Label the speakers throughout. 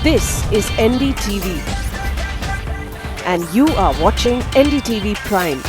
Speaker 1: This is NDTV and you are watching NDTV Prime.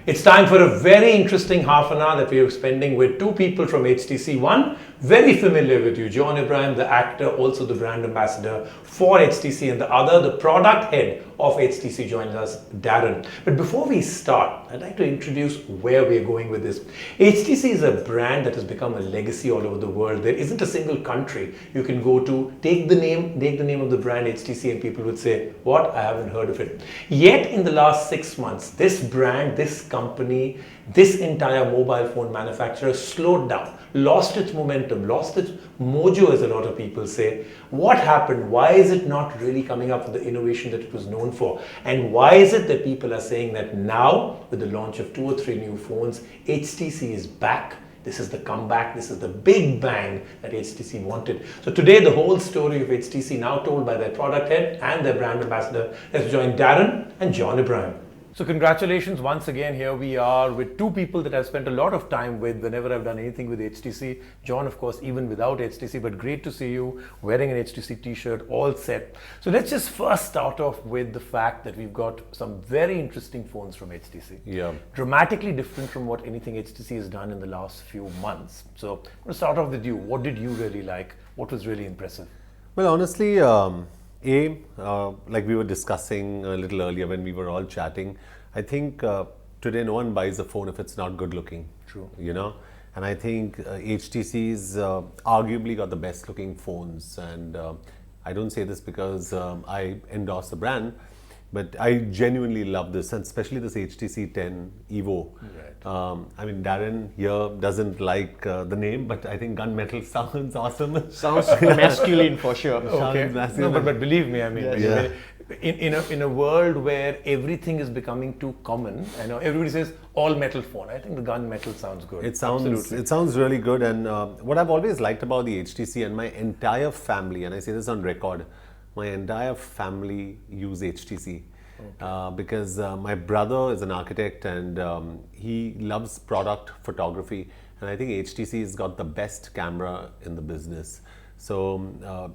Speaker 2: It's time for a very interesting half an hour that we are spending with two people from HTC. One, very familiar with you, John Abraham, the actor, also the brand ambassador for HTC, and the other, the product head of HTC, joins us, Darren. But before we start, I'd like to introduce where we're going with this. HTC is a brand that has become a legacy all over the world. There isn't a single country you can go to, take the name of the brand HTC, and people would say, what? I haven't heard of it. Yet in the last 6 months, this brand, this company, this entire mobile phone manufacturer slowed down, lost its momentum, lost its mojo, as a lot of people say. What happened? Why is it not really coming up with the innovation that it was known for? And why is it that people are saying that now, with the launch of 2 or 3 new phones, HTC is back? This is the comeback, this is the big bang that HTC wanted. So today, the whole story of HTC, now told by their product head and their brand ambassador. Let's join Darren and John Abraham. So congratulations once again. Here we are with two people that I've spent a lot of time with whenever I've done anything with HTC. John, of course, even without HTC, but great to see you wearing an HTC t-shirt, all set. So let's just first start off with the fact that we've got some very interesting phones from HTC.
Speaker 3: Yeah.
Speaker 2: Dramatically different from what anything HTC has done in the last few months. So I'm going to start off with you. What did you really like? What was really impressive?
Speaker 3: Well, honestly, like we were discussing a little earlier when we were all chatting, I think today no one buys a phone if it's not good looking.
Speaker 2: True.
Speaker 3: You know, and I think HTC's arguably got the best looking phones, and I don't say this because I endorse the brand, but I genuinely love this, and especially this HTC 10 Evo.
Speaker 2: Right.
Speaker 3: I mean, Darren here doesn't like the name, but I think gunmetal sounds awesome.
Speaker 4: Sounds masculine for sure.
Speaker 2: Okay. No, but believe me, I mean,
Speaker 4: Yes.
Speaker 2: in a world where everything is becoming too common, I know everybody says all metal phone. I think the gunmetal sounds good.
Speaker 3: It sounds
Speaker 2: Absolutely.
Speaker 3: It sounds really good, and what I've always liked about the HTC, and my entire family, and I say this on record, my entire family use HTC. Okay. Because my brother is an architect, and he loves product photography, and I think HTC has got the best camera in the business. So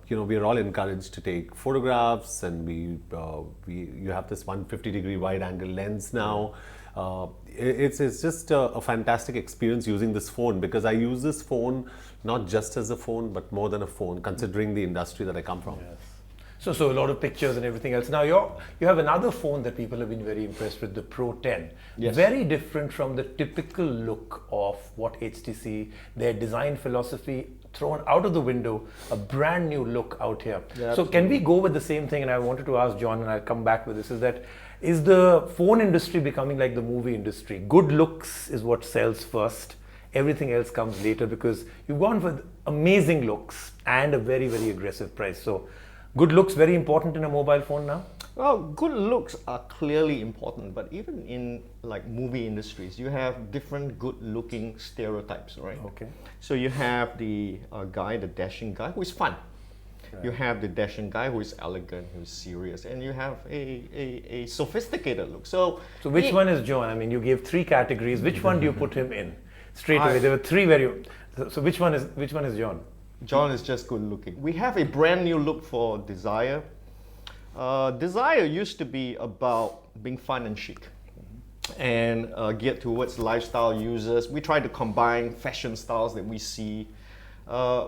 Speaker 3: you know, we are all encouraged to take photographs, and you have this 150-degree wide-angle lens now. It's just a fantastic experience using this phone, because I use this phone not just as a phone, but more than a phone, considering the industry that I come from.
Speaker 2: Yes. So a lot of pictures and everything else. Now you have another phone that people have been very impressed with, the Pro 10.
Speaker 4: Yes.
Speaker 2: Very different from the typical look of what HTC, their design philosophy thrown out of the window, a brand new look out here.
Speaker 4: Yeah,
Speaker 2: so can we go with the same thing? And I wanted to ask John, and I'll come back with this, is the phone industry becoming like the movie industry? Good looks is what sells first. Everything else comes later, because you've gone for amazing looks and a very, very aggressive price. So good looks very important in a mobile phone now?
Speaker 4: Well, good looks are clearly important, but even in like movie industries, you have different good-looking stereotypes, right?
Speaker 2: Okay.
Speaker 4: So you have the guy, the dashing guy, who is fun.
Speaker 2: Right.
Speaker 4: You have the dashing guy who is elegant, who is serious, and you have a sophisticated look. So
Speaker 2: which one is John? I mean, you gave 3 categories. Which one do you put him in? Straight away, there were 3 very. So which one is John?
Speaker 4: John is just good looking. We have a brand new look for Desire. Desire used to be about being fun and chic, and geared towards lifestyle users. We try to combine fashion styles that we see.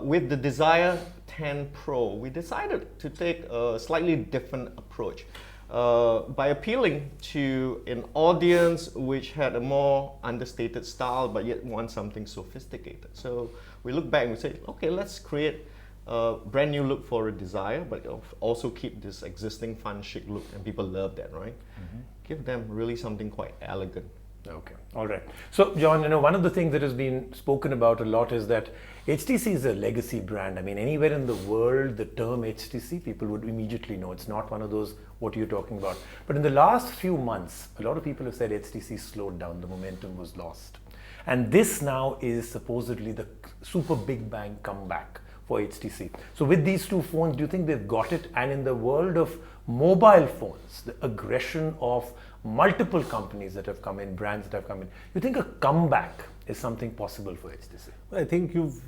Speaker 4: With the Desire 10 Pro, we decided to take a slightly different approach by appealing to an audience which had a more understated style, but yet want something sophisticated. So we look back and we say, okay, let's create a brand new look for a Desire, but also keep this existing fun, chic look, and people love that, right? Mm-hmm. Give them really something quite elegant.
Speaker 2: Okay, all right. So, John, one of the things that has been spoken about a lot is that HTC is a legacy brand. I mean, anywhere in the world, the term HTC, people would immediately know. It's not one of those, what you're talking about. But in the last few months, a lot of people have said HTC slowed down, the momentum was lost. And this now is supposedly the super big bang comeback for HTC. So with these two phones, do you think they've got it? And in the world of mobile phones, the aggression of multiple companies that have come in, brands that have come in, you think a comeback is something possible for HTC?
Speaker 3: I think you've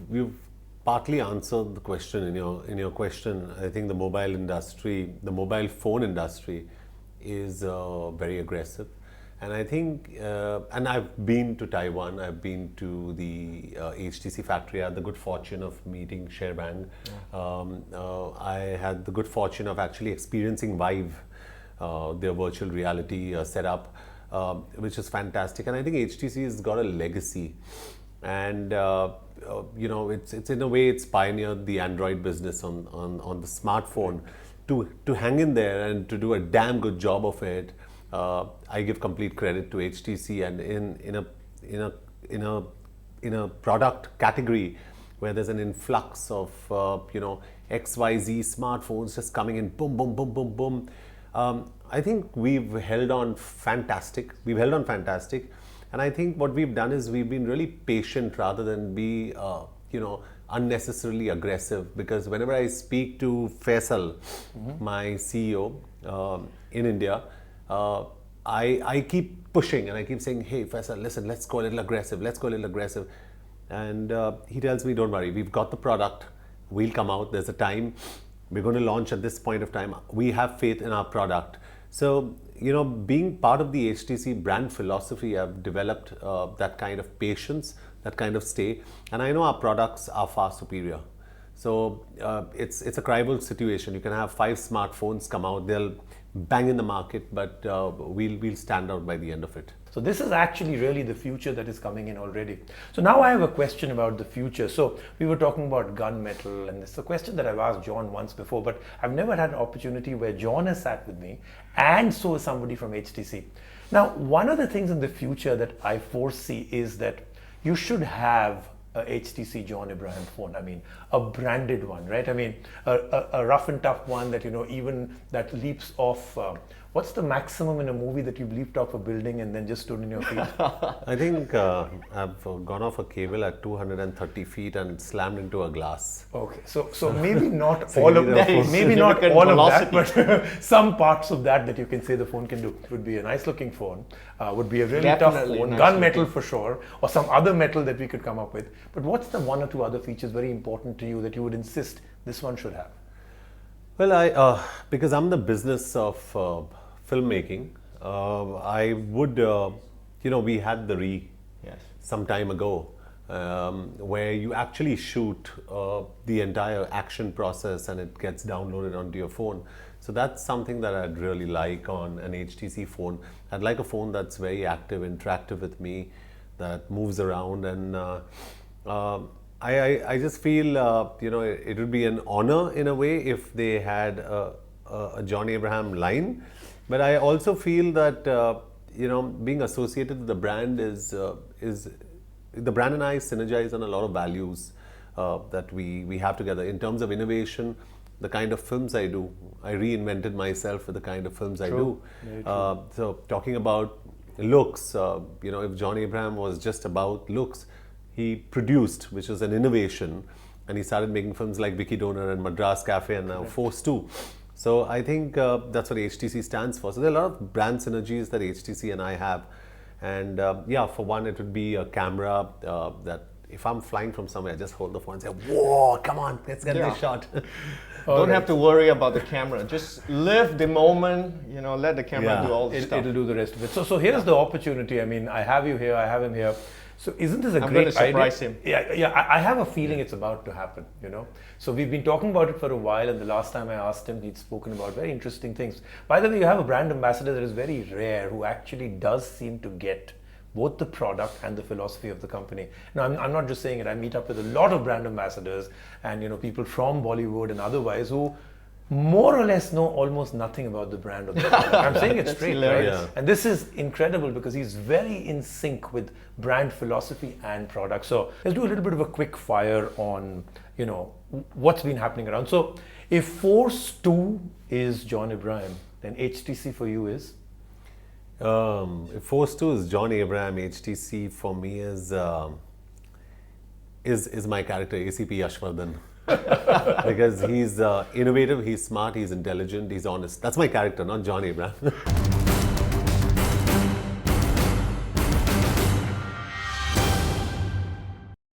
Speaker 3: partly answered the question in your question. I think the mobile industry, the mobile phone industry, is very aggressive, and I think and I've been to Taiwan. I've been to the HTC factory. I had the good fortune of meeting Sherbang. I had the good fortune of actually experiencing Vive, their virtual reality setup, which is fantastic. And I think HTC has got a legacy, and it's in a way it's pioneered the Android business on the smartphone. To hang in there and to do a damn good job of it, I give complete credit to HTC. And in a product category where there's an influx of XYZ smartphones just coming in, boom, boom, boom, boom, boom. I think we've held on fantastic. And I think what we've done is we've been really patient rather than be, unnecessarily aggressive. Because whenever I speak to Faisal, my CEO in India, I keep pushing and I keep saying, hey Faisal, listen, let's go a little aggressive. And he tells me, don't worry, we've got the product, we'll come out, there's a time, we're going to launch at this point of time, we have faith in our product. So, being part of the HTC brand philosophy, I've developed that kind of patience, that kind of stay, and I know our products are far superior. So it's a credible situation. You can have 5 smartphones come out, they'll bang in the market, but we'll stand out by the end of it.
Speaker 2: So this is actually really the future that is coming in already. So now I have a question about the future. So we were talking about gunmetal, and it's a question that I've asked John once before, but I've never had an opportunity where John has sat with me and so is somebody from HTC. Now, one of the things in the future that I foresee is that you should have a HTC John Abraham phone. I mean, a branded one, right? I mean, a rough and tough one that, even that leaps off. What's the maximum in a movie that you've leaped off a building and then just stood on your feet?
Speaker 3: I think I've gone off a cable at 230 feet and slammed into a glass.
Speaker 2: Okay, so maybe not all of that, maybe not all of that, but some parts of that you can say the phone can do. It would be a nice looking phone, would be a really tough phone, nice gunmetal for sure, or some other metal that we could come up with. But what's the one or two other features very important to you that you would insist this one should have?
Speaker 3: Well, because I'm the business of filmmaking, I would, we had the some time ago, where you actually shoot the entire action process and it gets downloaded onto your phone. So that's something that I'd really like on an HTC phone. I'd like a phone that's very active, interactive with me, that moves around, and I just feel, it would be an honor in a way if they had a John Abraham line. But I also feel that being associated with the brand is the brand and I synergize on a lot of values that we have together in terms of innovation. The kind of films I do, I reinvented myself with the kind of films I do. So talking about looks, if John Abraham was just about looks, he produced, which was an innovation, and he started making films like Vicky Donor and Madras Cafe and now Force 2. So I think that's what HTC stands for. So there are a lot of brand synergies that HTC and I have. And for one, it would be a camera that if I'm flying from somewhere, I just hold the phone and say, whoa, come on, let's get this shot.
Speaker 4: Don't have to worry about the camera. Just live the moment, let the camera do all the stuff.
Speaker 2: It'll do the rest of it. So here's the opportunity. I mean, I have you here, I have him here. So isn't this a great idea?
Speaker 4: I'm going to surprise him.
Speaker 2: Yeah, I have a feeling it's about to happen, So we've been talking about it for a while, and the last time I asked him, he'd spoken about very interesting things. By the way, you have a brand ambassador that is very rare, who actually does seem to get both the product and the philosophy of the company. Now, I'm not just saying it. I meet up with a lot of brand ambassadors and, people from Bollywood and otherwise who more or less know almost nothing about the brand or the product. I'm saying it straight, right? Yeah. And this is incredible because he's very in sync with brand philosophy and product. So let's do a little bit of a quick fire on, what's been happening around. So if Force 2 is John Abraham, then HTC for you is?
Speaker 3: If Force 2 is John Abraham, HTC for me is my character, ACP Yashvardhan. because he's innovative, he's smart, he's intelligent, he's honest. That's my character, not John Abraham.